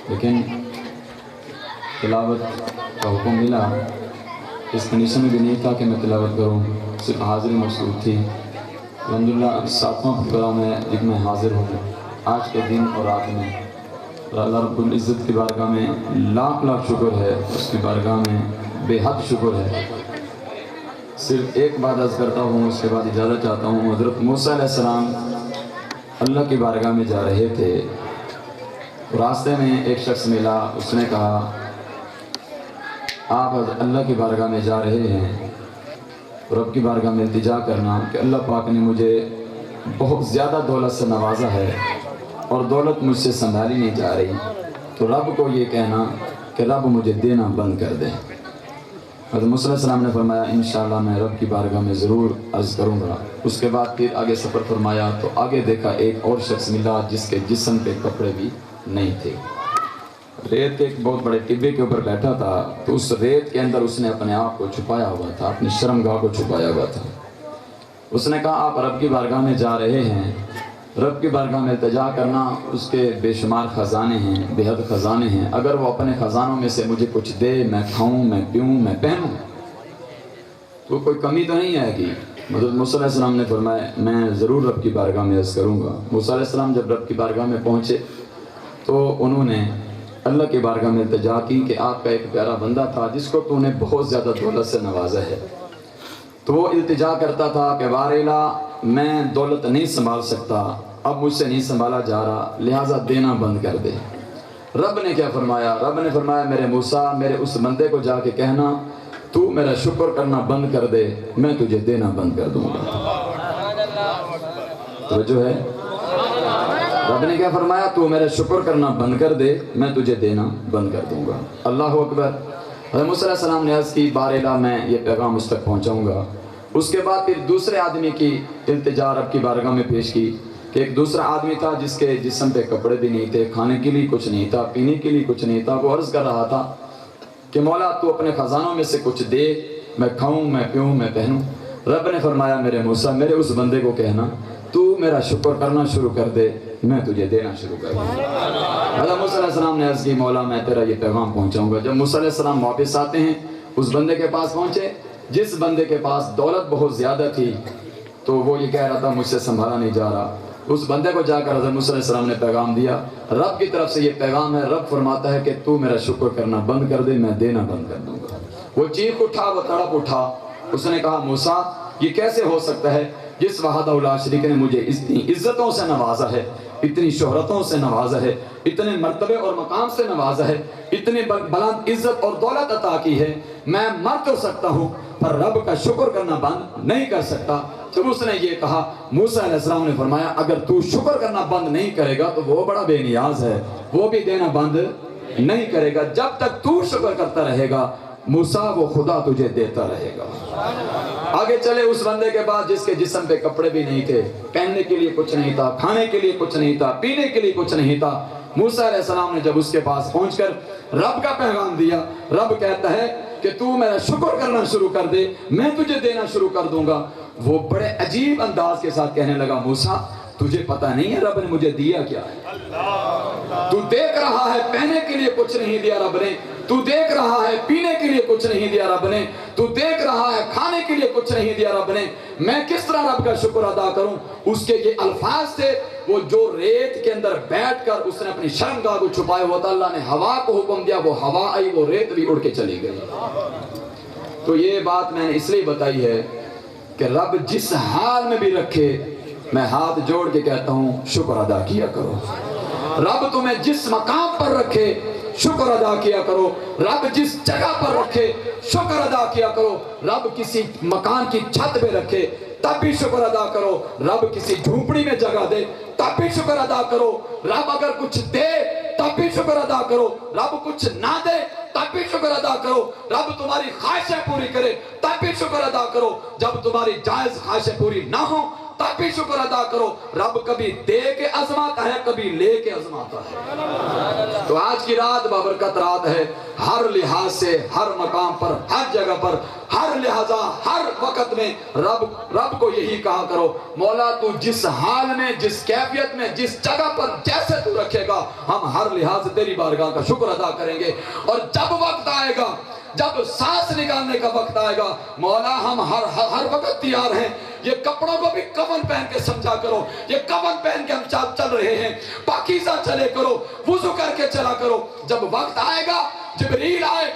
لیکن تلاوت کا حکم ملا، اس کنڈیشن میں بھی نہیں تھا کہ میں تلاوت کروں، صرف حاضری مقصود تھی۔ الحمدللہ 7واں پروگرام ہے جن میں حاضر ہوں آج کے دن اور رات میں، اور اللہ رب العزت کی بارگاہ میں لاکھ لاکھ شکر ہے، اس کی بارگاہ میں بے حد شکر ہے۔ صرف ایک بات عرض کرتا ہوں، اس کے بعد اجازت چاہتا ہوں۔ حضرت موسیٰ علیہ السلام اللہ کی بارگاہ میں جا رہے تھے، راستے میں ایک شخص ملا، اس نے کہا آپ اللہ کی بارگاہ میں جا رہے ہیں، رب کی بارگاہ میں التجا کرنا کہ اللہ پاک نے مجھے بہت زیادہ دولت سے نوازا ہے اور دولت مجھ سے سنبھالی نہیں جا رہی، تو رب کو یہ کہنا کہ رب مجھے دینا بند کر دے۔ حضرت موسیٰ علیہ السلام نے فرمایا انشاءاللہ میں رب کی بارگاہ میں ضرور عرض کروں گا۔ اس کے بعد پھر آگے سفر فرمایا تو آگے دیکھا ایک اور شخص ملا جس کے جسم پہ کپڑے بھی نہیں تھے، ریت کے ایک بہت بڑے ٹبے کے اوپر بیٹھا تھا، تو اس ریت کے اندر اس نے اپنے آپ کو چھپایا ہوا تھا، اپنی شرمگاہ کو چھپایا ہوا تھا۔ اس نے کہا آپ رب کی بارگاہ میں جا رہے ہیں، رب کی بارگاہ میں التجا کرنا، اس کے بے شمار خزانے ہیں، بے حد خزانے ہیں، اگر وہ اپنے خزانوں میں سے مجھے کچھ دے، میں کھاؤں، میں پیوں، میں پہنوں، تو کوئی کمی تو نہیں آئے گی۔ حضرت موسیٰ علیہ السلام نے فرمایا میں ضرور رب کی بارگاہ میں عرض کروں گا۔ موسیٰ علیہ السلام جب رب کی بارگاہ میں پہنچے تو انہوں نے اللہ کی بارگاہ میں التجا کی کہ آپ کا ایک پیارا بندہ تھا جس کو تو نے بہت زیادہ دولت سے نوازا ہے، تو وہ التجا کرتا تھا کہ بار الہ میں دولت نہیں سنبھال سکتا، اب مجھ سے نہیں سنبھالا جا رہا، لہٰذا دینا بند کر دے۔ رب نے کیا فرمایا؟ رب نے فرمایا میرے موسیٰ میرے اس بندے کو جا کے کہنا تو میرا شکر کرنا بند کر دے، میں تجھے دینا بند کر دوں گا۔ توجہ ہے؟ رب نے کیا فرمایا؟ تو میرا شکر کرنا بند کر دے، میں تجھے دینا بند کر دوں گا۔ اللہ اکبر۔ حضرت موسیٰ علیہ السلام نے عرض کی بار الہ میں یہ پیغام اس تک پہنچاؤں گا۔ اس کے بعد پھر دوسرے آدمی کی التجا رب کی بارگاہ میں پیش کی کہ ایک دوسرا آدمی تھا جس کے جسم پہ کپڑے بھی نہیں تھے، کھانے کے لیے کچھ نہیں تھا، پینے کے لیے کچھ نہیں تھا۔ وہ عرض کر رہا تھا کہ مولا تو اپنے خزانوں میں سے کچھ دے، میں کھاؤں، میں پیوں، میں پہنوں۔ رب نے فرمایا میرے موسیٰ میرے اس بندے کو کہنا تو میرا شکر کرنا شروع کر دے، میں تجھے دینا شروع کر دوں۔ حضرت موسیٰ علیہ السلام نے عرض کی مولا میں تیرا یہ پیغام پہنچاؤں گا۔ جب موسیٰ علیہ السلام واپس آتے ہیں اس بندے کے پاس پہنچے جس بندے کے پاس دولت بہت زیادہ تھی، تو وہ یہ کہہ رہا تھا مجھ سے سنبھالا نہیں جا رہا۔ اس بندے کو جا کر حضرت موسیٰ علیہ السلام نے پیغام دیا، رب کی طرف سے یہ پیغام ہے، رب فرماتا ہے کہ تو میرا شکر کرنا بند کر دے، میں دینا بند کر دوں گا۔ وہ چیخ اٹھا، وہ تڑپ اٹھا، اس نے کہا موسیٰ یہ کیسے ہو سکتا ہے جس وحدہ لا شریک نے مجھے اتنی عزتوں سے نوازا ہے، اتنی شہرتوں سے نوازا ہے، اتنے مرتبے اور مقام سے نوازا ہے، اتنی بلند عزت اور دولت عطا کی ہے، میں مر تو سکتا ہوں پر رب کا شکر کرنا بند نہیں کر سکتا۔ جب اس نے یہ کہا موسیٰ علیہ السلام نے فرمایا اگر تو شکر کرنا بند نہیں کرے گا تو وہ بڑا بے نیاز ہے، وہ بھی دینا بند نہیں کرے گا۔ جب تک تو شکر کرتا رہے گا موسیٰ وہ خدا تجھے دیتا رہے گا۔ آگے چلے اس بندے کے بعد جس کے جسم پہ کپڑے بھی نہیں تھے، پہننے کے لیے کچھ نہیں تھا، کھانے کے لیے کچھ نہیں تھا، پینے کے لیے کچھ نہیں تھا۔ موسیٰ علیہ السلام نے جب اس کے پاس پہنچ کر رب کا پیغام دیا، رب کہتا ہے کہ تو میرا شکر کرنا شروع کر دے، میں تجھے دینا شروع کر دوں گا۔ وہ بڑے عجیب انداز کے ساتھ کہنے لگا موسیٰ تجھے پتہ نہیں ہے رب نے مجھے دیا کیا ہے؟ تو دیکھ رہا ہے پہننے کے لیے کچھ نہیں دیا رب نے، تو دیکھ رہا ہے پینے کے لیے کچھ نہیں دیا رب نے، تو دیکھ رہا ہے کھانے کے لیے کچھ نہیں دیا رب نے، میں کس طرح رب کا شکر ادا کروں؟ اس کے یہ الفاظ تھے، وہ جو ریت کے اندر بیٹھ کر اس نے اپنی شرمگاہ کو چھپائے ہوا تھا، اللہ نے ہوا کو حکم دیا، وہ ہوا آئی، وہ ریت بھی اڑ کے چلی گئی۔ تو یہ بات میں نے اس لیے بتائی ہے کہ رب جس حال میں بھی رکھے، میں ہاتھ جوڑ کے کہتا ہوں شکر ادا کیا کرو۔ رب تمہیں جس مقام پر رکھے شکر ادا کیا کرو، رب جس جگہ پر رکھے شکر ادا کیا کرو، رب کسی مکان کی چھت پہ رکھے تب بھی شکر ادا کرو، رب کسی جھونپڑی میں جگہ دے تب بھی شکر ادا کرو، رب اگر کچھ دے تب بھی شکر ادا کرو، رب کچھ نہ دے تب بھی شکر ادا کرو، رب تمہاری خواہشیں پوری کرے تب بھی شکر ادا کرو، جب تمہاری جائز خواہشیں پوری نہ ہوں تب بھی شکر ادا کرو۔ رب کبھی دے کے آزماتا ہے، کبھی لے کے آزماتا ہے۔ تو آج کی رات بابرکت رات ہے، ہر لحاظ سے، ہر مقام پر، ہر جگہ پر، ہر لہذا، ہر وقت میں رب کو یہی کہا کرو، مولا تو جس حال میں، جس کیفیت میں، جس جگہ پر جیسے تو رکھے گا، ہم ہر لحاظ سے تیری بارگاہ کا شکر ادا کریں گے۔ اور جب وقت آئے گا، جب سانس نکالنے کا وقت آئے گا، مولا ہم ہر وقت تیار ہیں۔ یہ کپڑوں کو بھی کفن پہن کے سمجھا کرو، یہ کفن پہن کے ہم چل رہے ہیں، پاکیزہ چلے کرو، وضو کر کے چلا کرو۔ جب وقت آئے گا، جبریل آئے،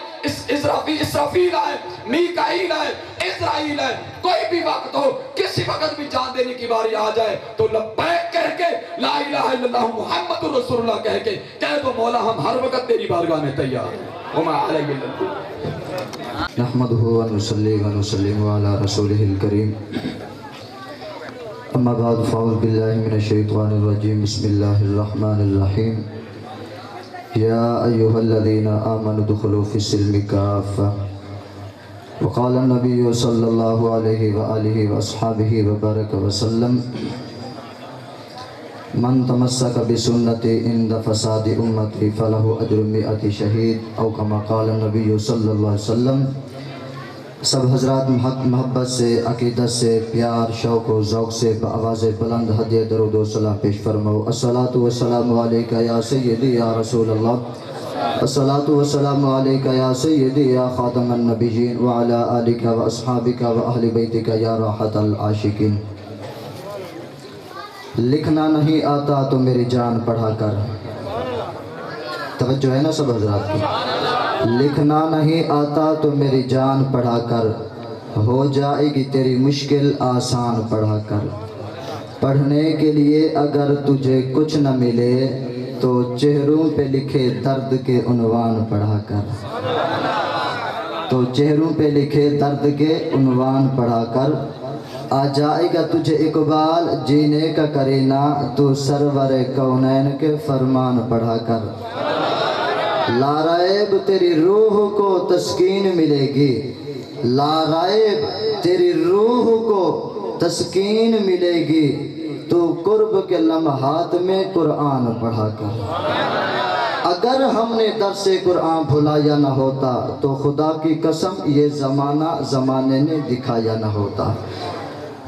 اسرافیل آئے، میکائیل آئے، اسرائیل آئے، کوئی بھی وقت ہو، کسی وقت بھی جان دینے کی باری آ جائے تو لبیک کہہ کے، لا الہ الا اللہ محمد رسول اللہ کہہ کے کہہ دو، مولا ہم ہر وقت تیری بارگاہ میں تیار ہیں۔ وما علیہ السلام نحمده ونصلي ونسلم على رسوله الكريم اما بعد فاعوذ بالله من الشيطان الرجيم بسم الله الرحمن الرحيم يا ايها الذين امنوا ادخلوا في السلم كافة وقال النبي صلى الله عليه واله واصحابه وبارك وسلم من تمسك بسنتي عند فساد امتي فله اجر 100 شہید او كما قال النبي صلی اللہ علیہ وسلم۔ سب حضرات محبت سے، عقیدت سے، پیار، شوق و ذوق سے بآواز بلند ہدیہ درود و سلام پیش فرماؤ۔ الصلاۃ والسلام علیک یا سیدی یا رسول اللہ، الصلاۃ والسلام علیک یا سیدی یا خاتم النبیین وعلی آلک و اصحابک و اہل بیتک یا راحت العاشقین۔ لکھنا نہیں آتا تو میری جان پڑھا کر، توجہ ہے نا سب حضرات کی، لکھنا نہیں آتا تو میری جان پڑھا کر، ہو جائے گی تیری مشکل آسان پڑھا کر۔ پڑھنے کے لیے اگر تجھے کچھ نہ ملے تو چہروں پہ لکھے درد کے عنوان پڑھا کر، تو چہروں پہ لکھے درد کے عنوان پڑھا کر۔ آ جائے گا تجھے اقبال جینے کا کرینہ، تو سرور کونین کے فرمان پڑھا کر۔ لا ریب تیری روح کو تسکین ملے گی، لا ریب تیری روح کو تسکین ملے گی، تو قرب کے لمحات میں قرآن پڑھا کر۔ اگر ہم نے درس قرآن بھلایا نہ ہوتا تو خدا کی قسم یہ زمانے نے دکھایا نہ ہوتا۔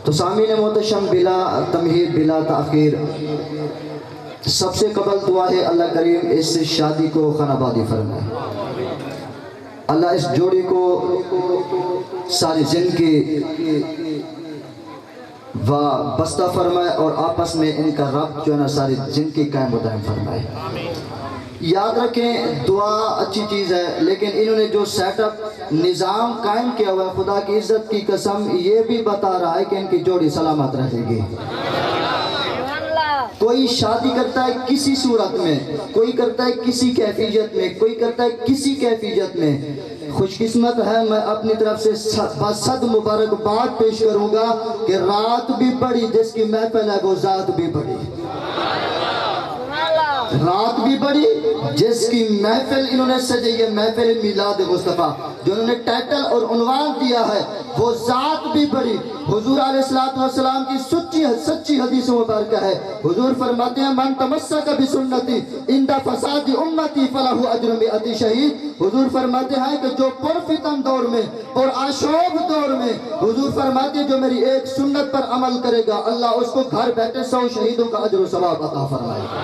تو سامعین محتشم، بلا تمہید، بلا تاخیر، سب سے قبل دعا ہے اللہ کریم اس شادی کو خان آبادی فرمائے، اللہ اس جوڑی کو ساری زندگی وابستہ فرمائے اور آپس میں ان کا ربط جو ہے نا ساری زندگی قائم و دائم فرمائے۔ یاد رکھیں دعا اچھی چیز ہے، لیکن انہوں نے جو سیٹ اپ نظام قائم کیا ہوا ہے، خدا کی عزت کی قسم یہ بھی بتا رہا ہے کہ ان کی جوڑی سلامت رہے گی۔ کوئی شادی کرتا ہے کسی صورت میں، کوئی کرتا ہے کسی کیفیت میں، کوئی کرتا ہے کسی کیفیت میں۔ خوش قسمت ہے، میں اپنی طرف سے صد مبارکباد پیش کروں گا کہ رات بھی بڑی، جس کی محفل ہے وہ ذات بھی بڑی، رات بھی بڑی جس کی محفل انہوں نے سجائی ہے، محفل میلاد مصطفیٰ، جو انہوں نے ٹائٹل اور عنوان دیا ہے، وہ ذات بھی بڑی۔ حضور علیہ السلام کی سچی حدیث مبارکہ ہے، حضور فرماتے ہیں من تمسک بسنتی عند فساد امتی فلہ اجر 100 شہید۔ حضور فرماتے ہیں کہ جو پرفتن دور میں اور آشوب دور میں، حضور فرماتے ہیں جو میری ایک سنت پر عمل کرے گا، اللہ اس کو گھر بیٹھے 100 شہیدوں کا اجر و ثواب عطا فرمائے گا۔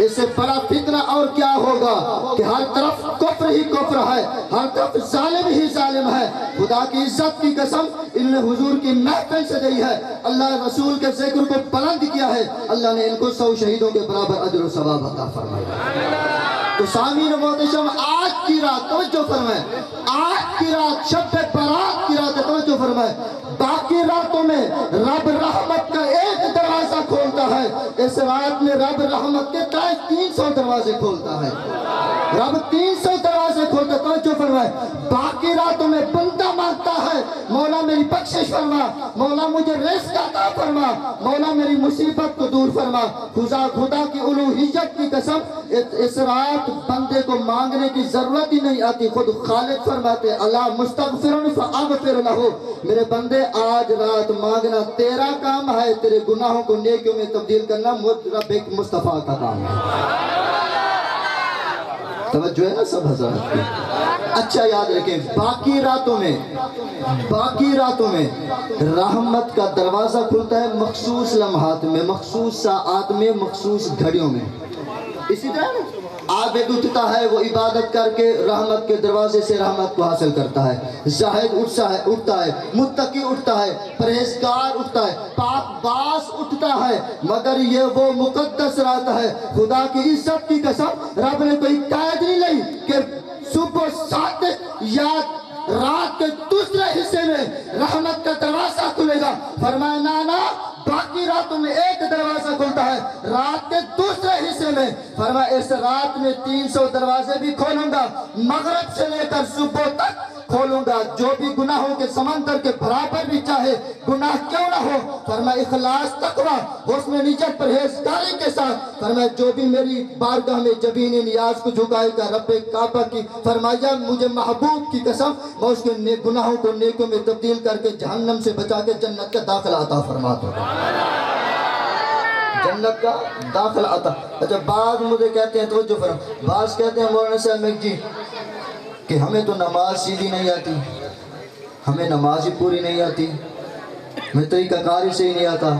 اس سے بڑا فتنہ اور کیا ہوگا کہ ہر طرف کفر ہی کفر ہے، ہر طرف ظالم ہی ظالم ہے۔ خدا کی عزت کی قسم انہوں نے حضور کی محفل سجائی ہے، اللہ رسول کے ذکر کو بلند کیا ہے، اللہ نے ان کو 100 شہیدوں کے برابر اجر و ثواب عطا فرمایا۔ تو سامعین محتشم، آج کی رات توجہ فرمائیں، آج کی رات شب برات کی رات ہے، توجہ فرمائیں۔ باقی راتوں میں رب رحمت کا ایک دروازہ کھولتا ہے، اس رات میں رب رحمت کے 300 دروازے کھولتا ہے، رب 300 دروازے کھولتا ہے، توجہ فرمائیں۔ باقی راتوں میں بندہ مانگتا ہے مولا میری بخشش فرما، مولا مجھے رزق عطا فرما، مولا میری مصیبت کو دور فرما۔ خدا کی الوہیت کی قسم، اس رات بندے کو مانگنے کی ضرورت ہی نہیں آتی، خود خالق فرماتے اللہ مستغفرن فاغفر لہو، میرے بندے آج رات مانگنا تیرا کام ہے، تیرے گناہوں کو نیکیوں میں تبدیل کرنا رب مصطفیٰ کا کام ہے۔ توجہ ہے نا سب حضرات کی؟ اچھا یاد رکھیں، باقی راتوں میں رحمت کا دروازہ کھلتا ہے مخصوص لمحات میں، مخصوص ساعات میں، مخصوص گھڑیوں میں. اسی طرح عابد اٹھتا ہے، وہ عبادت کر کے رحمت کے دروازے سے رحمت کو حاصل کرتا ہے. زاہد اٹھتا ہے، متقی اٹھتا ہے، پرہیزگار اٹھتا ہے، پاک باز اٹھتا ہے، مگر یہ وہ مقدس رات ہے. خدا کی عزت کی قسم، رب نے کوئی قید نہیں لی کہ صبح 7 یا رات کے دوسرے حصے میں رحمت کا دروازہ کھلے گا. فرمایا نانا، باقی راتوں میں ایک دروازہ کھلتا ہے، رات کے دوسرے حصے میں. فرمایا اس رات میں 300 دروازے بھی کھولوں گا، مغرب سے لے کر صبح تک کھولوں گا. جو بھی گناہوں کے سمندر کے برابر بھی چاہے گناہ کیوں نہ ہو، فرمایا اخلاص تقویٰ حسن نیت پرہیزگاری کے ساتھ، فرمایا جو بھی میری بارگاہ میں جبین نیاز کو جھکائے گا رب کعبہ کی، فرمایا مجھے محبوب کی قسم میں اس کے گناہوں کو نیکیوں میں تبدیل کر کے جہنم سے بچا کے جنت کا داخلہ عطا فرماتا ہوں. جنت کا داخلہ عطا. اچھا بعض مجھے کہتے ہیں توجہ فرم، بعض کہتے ہیں مولانا صاحب میک جی کہ ہمیں تو نماز سیدھی نہیں آتی، ہمیں نماز ہی پوری نہیں آتی، ہمیں طریقہ کاری سے ہی نہیں آتا.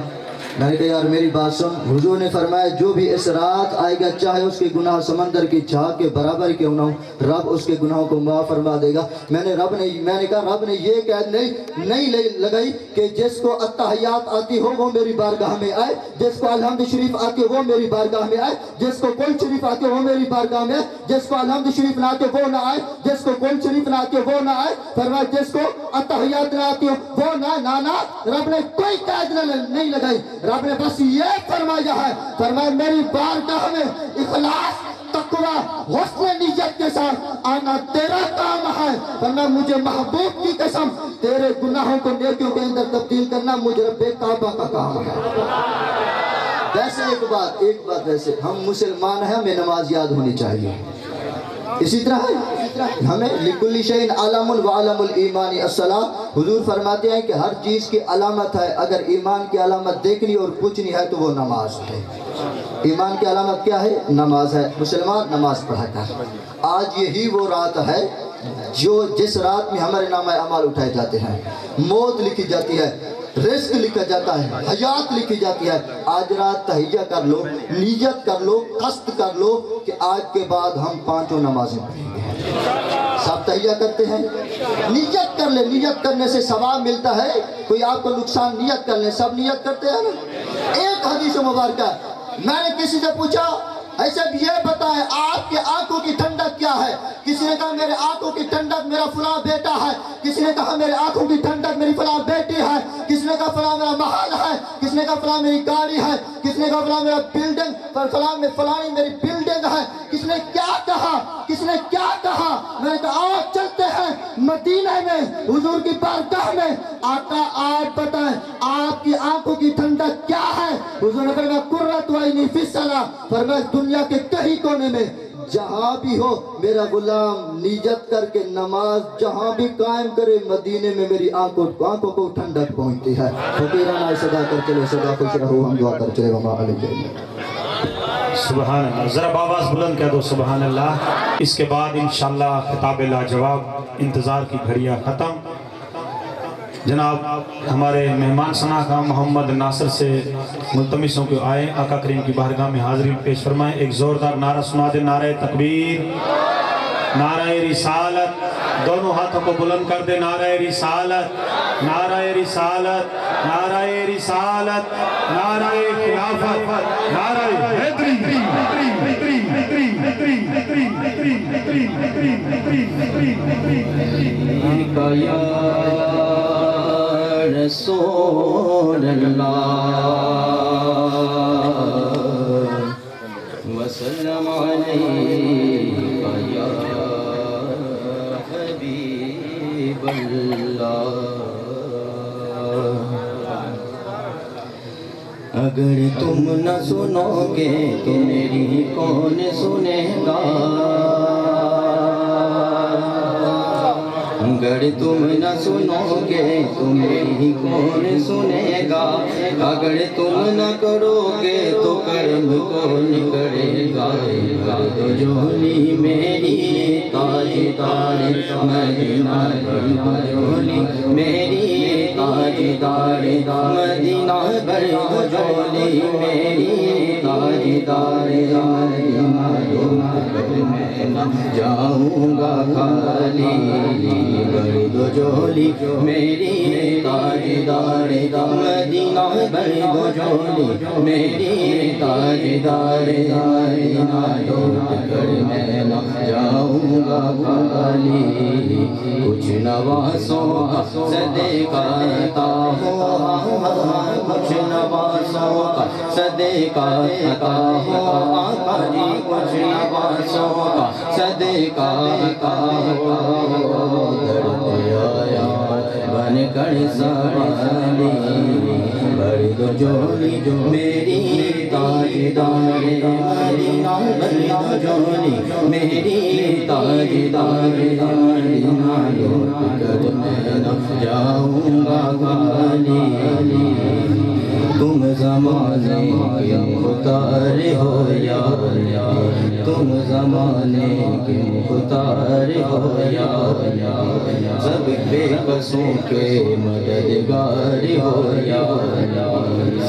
میں نے کہا یار میری بات سن، حضور نے فرمایا جو بھی اس رات آئے گا چاہے اس کے گناہ سمندر کی جھاگ کے برابر کیوں نہ ہو، رب اس کے گناہوں کو معاف فرما دے گا. میں نے کہا رب نے یہ قید نہیں لگائی کہ جس کو التحیات آتی ہو وہ میری بارگاہ میں آئے، جس کو الحمد شریف آتی ہو وہ میری بارگاہ میں آئے، جس کو کل شریف آتی ہو وہ میری بارگاہ میں آئے، جس کو الحمد شریف نہ آتی وہ نہ آئے، جس کو کل شریف نہ آتی وہ نہ آئے. فرمایا جس کو التحیات نہ آتی ہو وہ نہ رب نے کوئی قید نہیں لگائی. رب نے بس یہ فرمایا ہے، فرمایا میری بارگاہ میں اخلاص تقویٰ حسن نیت کے ساتھ آنا تیرا کام ہے. فرمایا مجھے محبوب کی قسم تیرے گناہوں کو نیکیوں کے اندر تبدیل کرنا مجھے رب کعبہ کا کام ہے. ویسے ایک بات ویسے ہم مسلمان ہیں، ہمیں نماز یاد ہونی چاہیے. اسی طرح ہمیں لکل شیء علم وعلم الایمان الصلاۃ. حضور فرماتے ہیں کہ ہر چیز کی علامت ہے، اگر ایمان کی علامت دیکھنی اور پوچھنی ہے تو وہ نماز ہے. ایمان کی علامت کیا ہے؟ نماز ہے. مسلمان نماز پڑھا کر. آج یہی وہ رات ہے جس رات میں ہمارے نامہ اعمال اٹھائے جاتے ہیں، موت لکھی جاتی ہے، رزق لکھا جاتا ہے، حیات لکھی جاتی ہے. آج رات تہیہ کر لو، نیت کر لو، قصد کر لو کہ آج کے بعد ہم 5 نمازیں پڑھیں گے. سب تہیہ کرتے ہیں، نیت کر لیں. نیت کرنے سے ثواب ملتا ہے، کوئی آپ کو نقصان. نیت کر لیں، سب نیت کرتے ہیں نا. ایک حدیث مبارکہ میں نے کسی سے پوچھا ایسے بھی یہ بتائیں آپ کے آنکھوں کی ٹھنڈک کیا ہے؟ کسی نے کہا میرے آنکھوں کی ٹھنڈک میرا فلاں بیٹا ہے، کسی نے کہا میرے آنکھوں کی ٹھنڈک میری فلاں بیٹی ہے، کسی نے کہا فلاں میرا محل ہے، کسی نے کہا فلاں میری گاڑی ہے، کسی نے کہا فلاں میرا بلڈنگ، فلانی میری بلڈنگ ہے. کس نے کیا کہا؟ میں نے کہا آؤ چلتے ہیں مدینہ میں حضور کی بارگاہ میں. آقا آپ بتائیں آپ کی آنکھوں کی ٹھنڈک کیا ہے؟ حضور نے فرمایا قرۃ عینی فی الصلاۃ. فرمایا دنیا کے کہیں کونے میں جہاں بھی ہو میرا غلام نیت کر کے نماز جہاں بھی قائم کرے، مدینے میں میری آنکھوں کو ٹھنڈک پہنچتی ہے. فقیرانہ صدا کر چلے، صدا خوش رہو، ہم دعا کر چلے. وما علیہ. سبحان اللہ. ذرا آواز بلند کہہ دو سبحان اللہ. اس کے بعد انشاءاللہ خطاب لاجواب. انتظار کی گھڑیاں ختم. جناب ہمارے مہمان خواہ محمد ناصر سے ملتمس ہوں کہ آئے آقا کریم کی بارگاہ میں حاضری پیش فرمائیں. ایک زوردار نعرہ سنا دے، نعرہ تکبیر، نعرہ رسالت. دونوں ہاتھوں کو بلند کر دے. نعرہ رسالت، نعرہ رسالت، نعرہ رسالت، نعرہ خلافت، نعرہ حیدری. یا رسول اللہ وسلم علیک یا حبیب اللہ. اگر تم نہ سنو گے تو میری کون سنے گا؟ اگر تم نہ سنو گے تو میری کون سنے گا؟ اگر تم نہ کرو گے تو کرم کون کرے گا؟ جولی میں تاجدار مدینہ جھولی میری تاجدار مدینہ بھر دو جھولی میری تاجدار مدینہ میں نہ جاؤں گا خالی بھر دو جھولی میری تاجدار مدینہ بھر دو جھولی میری تاجدار مدینہ لوٹ کر میں نہ جاؤں گا خالی کچھ نوازوں کا صدقہ عطا ہو کچھ نوازوں کا صدقہ عطا ہو آقا جی کچھ نوازوں کا صدقہ عطا ہو درد آیا بن کر سوالی بھر دو جھولی میری تاجدار مدینہ بھر دو جھولی میری تاجدار مدینہ لوٹ کر میں نہ جاؤں گا خالی تم زمانے کے مختار ہو یا تم زمانے کے مختار ہو یا سب بے بسوں کے مددگار ہو یا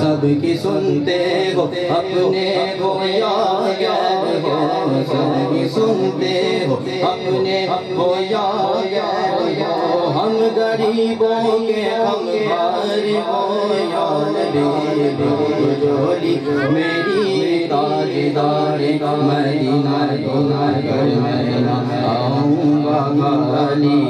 سب کی سنتے ہو اپنے کو یا سب کی سنتے ہو اپنے کو یا ہم غریبوں کے غمخوار ہو یا نبی جھولی میری تاجدار مدینہ کر میں نہ آؤں گا خالی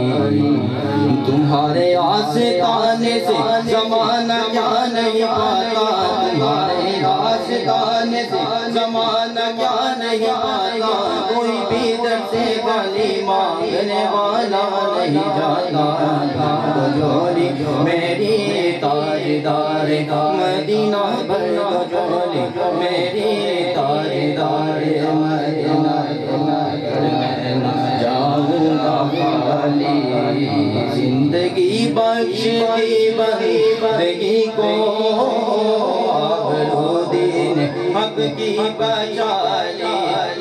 تمہارے آستانے سے زمانہ کیا نہیں پاتا تمہارے آستانے سے زمانہ کیا نہیں پاتا کوئی بھی در سے گلی مانگنے والا نہیں جاتا جھولی میری تاجدار مدینہ بھر دو جھولی میری تاجدار مدینہ کر میں نہ جاؤں گا خالی زندگی بخش دی بندگی کو آبرودین حق کی بچا لی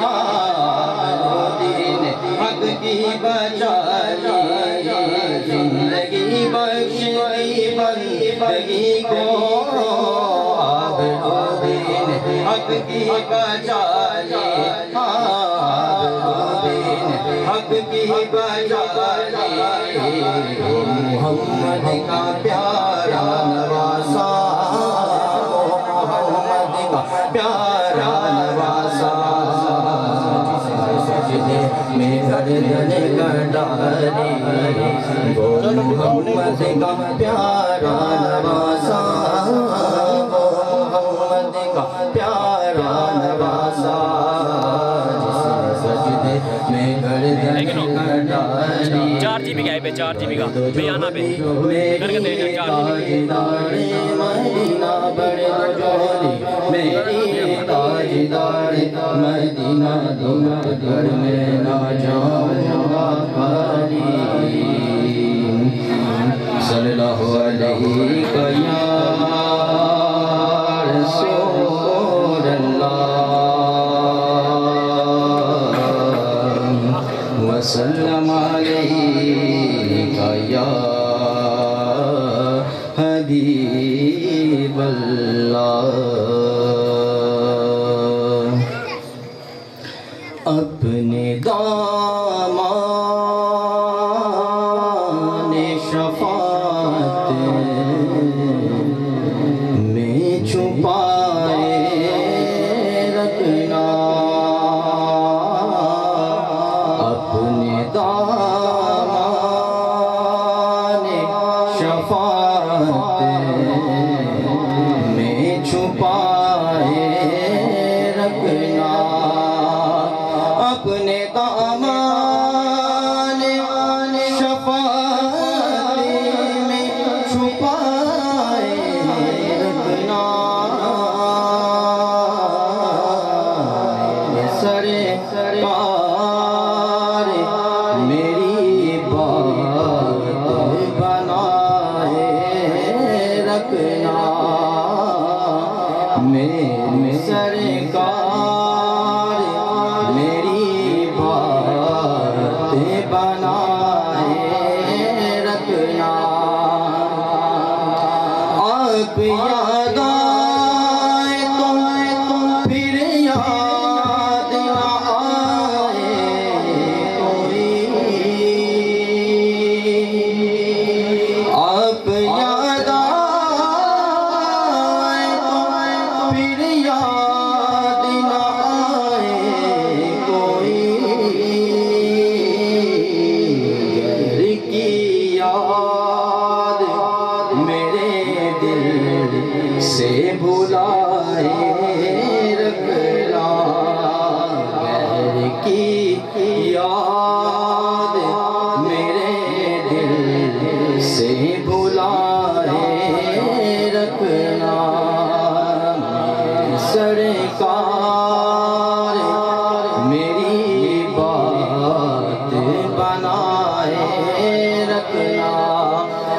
آبرودین حق کی بچا لی زندگی بخش دی بندگی کو آبرودین حق کی بچا لی آبرودین حق کی بچا لی محمد کا پیارا نواسا محمد کا پیارا نواسا سجدے میں گردن کٹاری وہ محمد کا پیارا نواسا محمد کا پیارا نواسا سجدے میں گردن کٹاری 4 GB کا ہے پہ 4 GB کا بیانہ پہ کر کے دینا 4 GB مدینہ بڑے جھولی میری تاجدار مدینہ گھر میں نہ جاؤں گا خالی صلی اللہ علیہ یا رسول اللہ وسلم علیہ یا حبیب اللہ اپنے دامان شفاعت میں چھپائے رکھنا اپنے دامان شفاعت میں چھپائے رکھنا اپنے دامان شفاعت میں چھپائے رکھنا سرکار میری بات بنائے رکھنا میرے سرکار میری بات کی یاد میرے دل سے بھلائے رکھنا سرکار میری بات بنائے رکھنا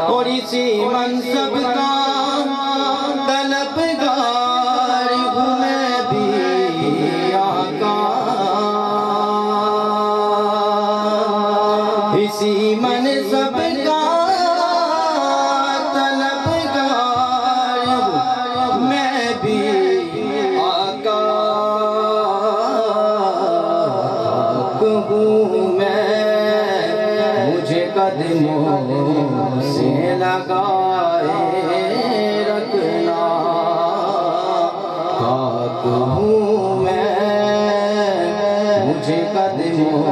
اور اسی منصب کا طلبگار ہوں میں بھی آقا اسی منصب کا طلبگار ہوں میں بھی آقا ہوں میں مجھے قدموں سے لگائے رکھنا خاک ہوں میں مجھے قدموں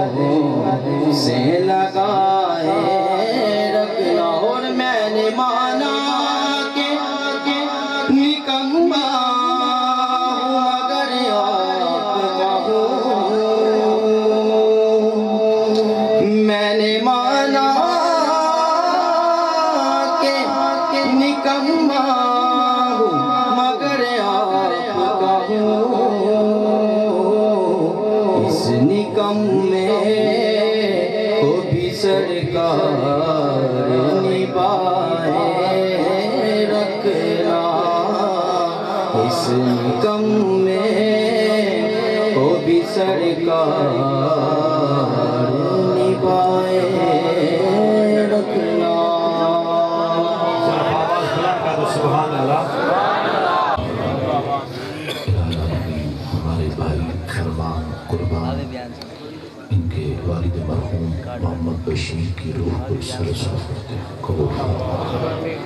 سے لگائے رکھنا اور میں نے مانا کہ نکما ہوں اگر آپ کہوں میں نے مانا کہ نکما ہوں مگر آپ کہوں اس نکمے کو بھی سرکار نبھائے رکھنا اس نکمے کو بھی سرکار نبھائے رکھنا آواز بلند کر دو سبحان اللہ ہمارے بھائی فرمان قربان ان کے والد مرحوم محمد بشیر کی روح کو سرساف کرتے ہیں قبول فرمائے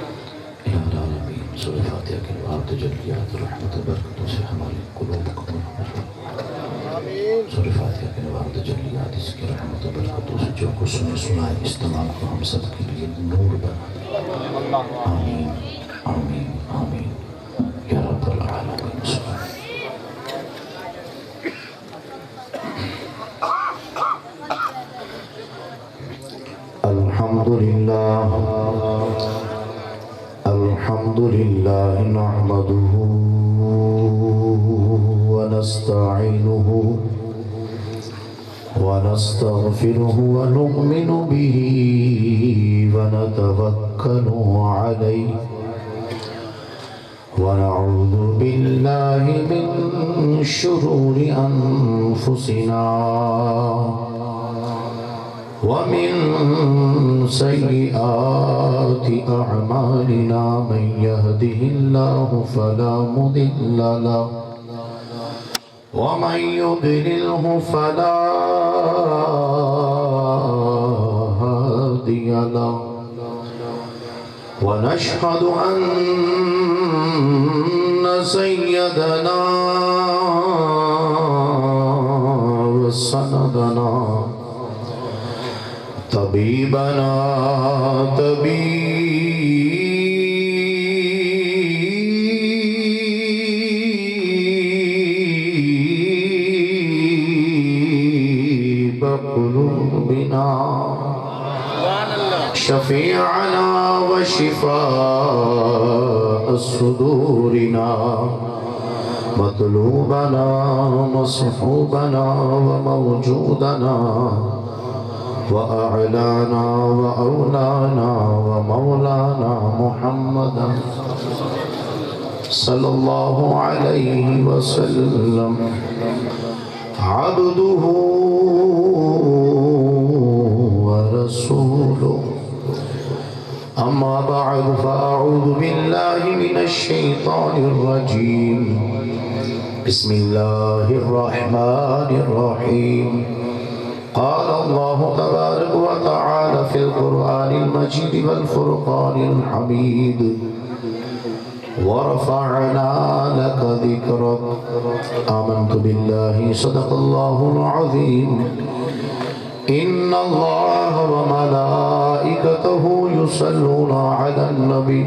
الہ العالمین سورہ فاتحہ کے بعد تجلیات رحمت برکتوں سے ہمارے قلوب کو منور فرمائے سورہ فاتحہ کے بعد تجلیات اس کی رحمت برکتوں سے جو کو سنے سنائے اس تمام کو ہم سب کے لیے نور بنا دے آمین آمین آمین یا رب العالمین سبحان الحمد لله نحمده ونستعينه ونستغفره ونؤمن به ونتوكل عليه ونعوذ بالله من شرور أنفسنا ومن سيئات أعمالنا من يهده الله فلا مضل له ومن يضلله فلا هادي له ونشهد أن سيدنا وسندنا طبيبنا طبيب قلوبنا شفيعنا وشفاء صدورنا مطلوبنا مصحوبنا وموجودنا وأعلانا وأولانا ومولانا محمدا صلى الله عليه وسلم عبده ورسوله أما بعد فأعوذ بالله من الشيطان الرجيم بسم الله الرحمن الرحيم قال الله تبارك وتعالى في القرآن المجيد والفرقان الحميد ورفعنا لك ذكرك آمنت بالله صدق الله العظيم إن الله وملائكته يصلون على النبي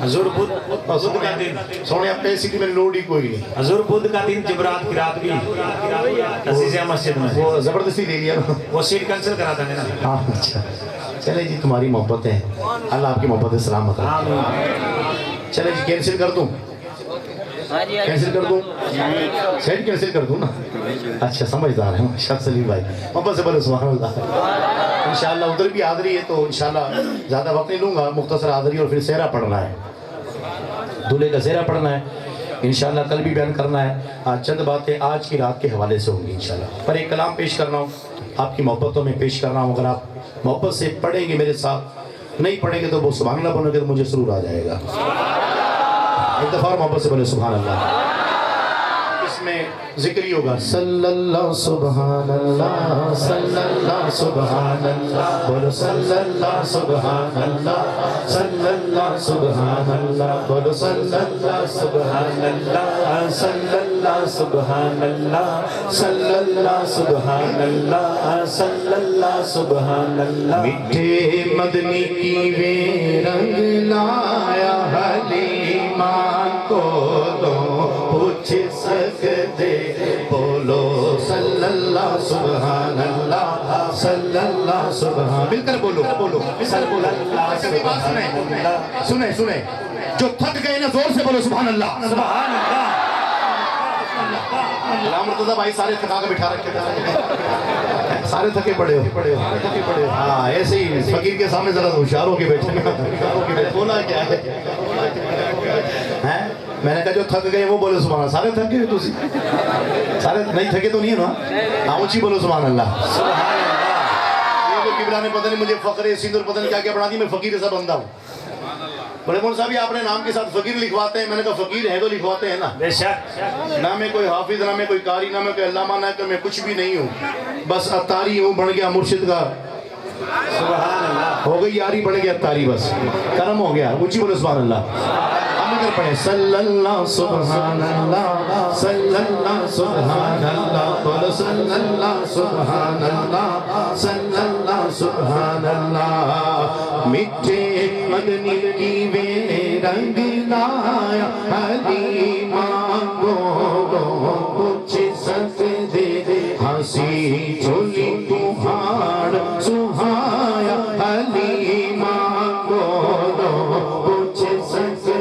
حضور بدھ کا دن سونے آپ پیسی کی میں لوڑ ہی کوئی نہیں. حضور بدھ کا دن جمعرات کی رات بھی عزیزیہ مسجد میں وہ زبردستی دے دیا نا. وہ سیٹ کینسل کرا تھا نا. ہاں اچھا چلے جی تمہاری محبت ہے, اللہ آپ کی محبت سلامت رکھے. چلے جی کینسل کر دوں, کینسل کر دوں, سیٹ کینسل کر دوں نا. اچھا سمجھدار ہیں شاہ سلیم بھائی, محبت سے بولے سبحان اللہ. انشاءاللہ ادھر بھی حاضری ہے تو انشاءاللہ زیادہ وقت نہیں لوں گا, مختصر حاضری اور پھر سہرا پڑھنا ہے, دولے کا سہرا پڑھنا ہے انشاءاللہ, کل بھی بیان کرنا ہے. چند باتیں آج کی رات کے حوالے سے ہوں گی انشاءاللہ. پر ایک کلام پیش کرنا ہوں, آپ کی محبتوں میں پیش کرنا ہوں. اگر آپ محبت سے پڑھیں گے میرے ساتھ, نہیں پڑھیں گے تو وہ سبحان اللہ بولیں گے تو مجھے سرور آ جائے گا. ایک دفعہ محبت سے بولے سبحان اللہ. اس میں ذکر ہی ہوگا صلی اللہ سبحان اللہ, صلی اللہ سبحان اللہ, بولو صلی اللہ سبحان اللہ, صلی اللہ سبحان اللہ, بولو صلی اللہ سبحان اللہ, صلی اللہ سبحان اللہ, صلی اللہ سبحان اللہ, صلی اللہ سبحان اللہ. میٹھے مدنی کی وے رنگ لایا حلیمہ کو دو پوچھ سکتے, بولو صلی اللہ سبحان اللہ, صلی اللہ سبحان. مل کر بولو, بولو صلی اللہ سبحان اللہ. سنیں سنیں, جو تھک گئے نا زور سے بولو سبحان اللہ, سبحان اللہ. غلام مرتضیٰ بھائی سارے تھکا کے بٹھا رکھے, سارے تھکے پڑے ہو. ہاں ایسے ہی فقیر کے سامنے ذرا ہوشیار ہو کے بیٹھے, بولا کیا ہے, میں نے کہا جو تھک گئے وہ بولو سبحان اللہ. سارے تھک گئے تو سارے نہیں تھکے تو نہیں ہے نا, ہاں اونچی بولو سبحان اللہ. یہ تو قبلہ نے پتہ نہیں مجھے فقر سندھ اور پتہ نہیں کیا کیا بنا دی, میں فقیر ایسا بندہ ہوں. بڑے مول صاحب آپ نے نام کے ساتھ فقیر لکھواتے ہیں, میں نے کہا فقیر ہے تو لکھواتے ہیں نا. بے شک نہ میں کوئی حافظ, نہ میں کوئی قاری, نہ میں کوئی علامہ, نہ کہ میں کچھ بھی نہیں ہوں, بس اتاری ہوں, بن گیا مرشد کا سبحان اللہ, ہو گئی یاری, بڑھ گیا اتاری, بس کرم ہو گیا. اونچی بولو سبحان اللہ. پڑھیں صلی اللہ سبحان اللہ, صلی اللہ سبحان اللہ, بولو صلی اللہ سبحان اللہ, صلی اللہ سبحان اللہ. میٹھے مدنی کی وے رنگ لایا حلیمہ کو دو پوچھ سکتے, ہنسی چولی پہاڑ سہایا حلیمہ کو دو پوچھ سکتے,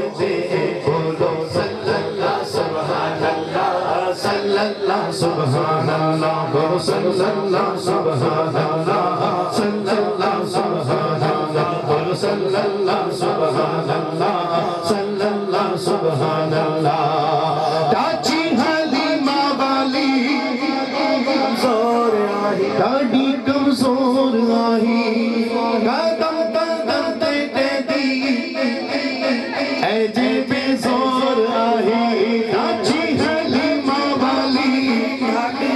بولو صلی اللہ سبحان اللہ, صلی اللہ سبحان اللہ, بولو صلی اللہ سبحان اللہ, صلی اللہ سبحان اللہ, بولو صلی اللہ سبحان اللہ, صلی اللہ سبحان اللہ. چاچی حلیمہ والی کمزور آئی, ڈاڈی کمزور آئی, قدم قدم تے دی اے جے بے زور آئی. چاچی حلیمہ والی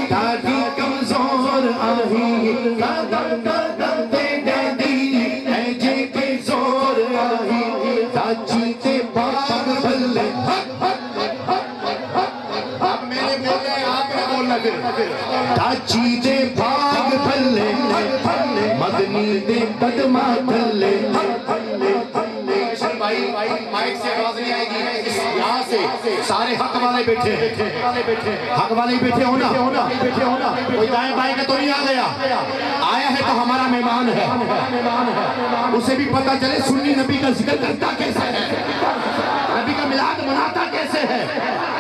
ڈاڈی کمزور آئی, قدم قدم تے دی اے جے بے زور آئی. چاچی تے باغ بھلے, اب میں نے بولنا ہے آپ نے بولنا پھر. چاچی تے باغ بھلے, مدنی دے قدمہ تھلے. بھائی مائک سے آواز نہیں آئے گی, یہاں سے سارے حق والے بیٹھے, حق والے بیٹھے ہونا, کوئی دائیں بائیں کا تو نہیں آ گیا, آیا ہے تو ہمارا مہمان ہے, اسے بھی پتہ چلے سنی نبی کا ذکر کرتا کیسے ہے, نبی کا میلاد مناتا کیسے ہے.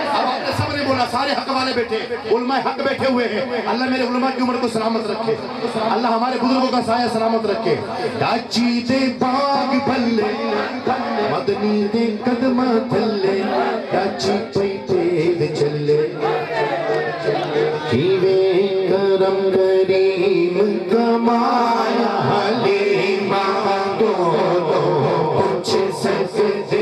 اب آپ نے سب نے بولا, سارے حق والے بیٹھے, علماء حق بیٹھے ہوئے ہیں. اللہ میرے علماء کی عمر کو سلامت رکھے, اللہ ہمارے بزرگوں کا سایہ سلامت رکھے. چاچی دے باغ بھلے, مدنی دے قدمہ تھلے, چاچی پئی تیز چلے, کیوے کرم کریم کمایا حلیمہ کو دو پوچھ سکتے,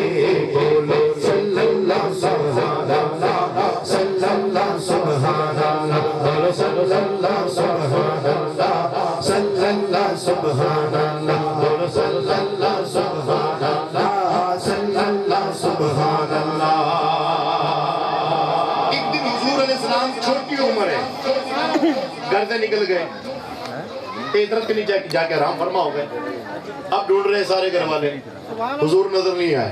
بولو صلی اللہ سبحان اللہ, صلی اللہ سبحان اللہ, بولو صلی اللہ سبحان اللہ, صلی اللہ سبحان اللہ, بولو صلی اللہ سبحان اللہ, صلی اللہ سبحان اللہ. ایک دن حضور علیہ السلام چھوٹی عمر ہے, گھر سے نکل گئے, ایک درخت کے نیچے جا کے آرام فرما ہو گئے. اب ڈھونڈ رہے سارے گھر والے, حضور نظر نہیں آئے.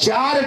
4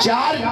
4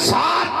7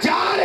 4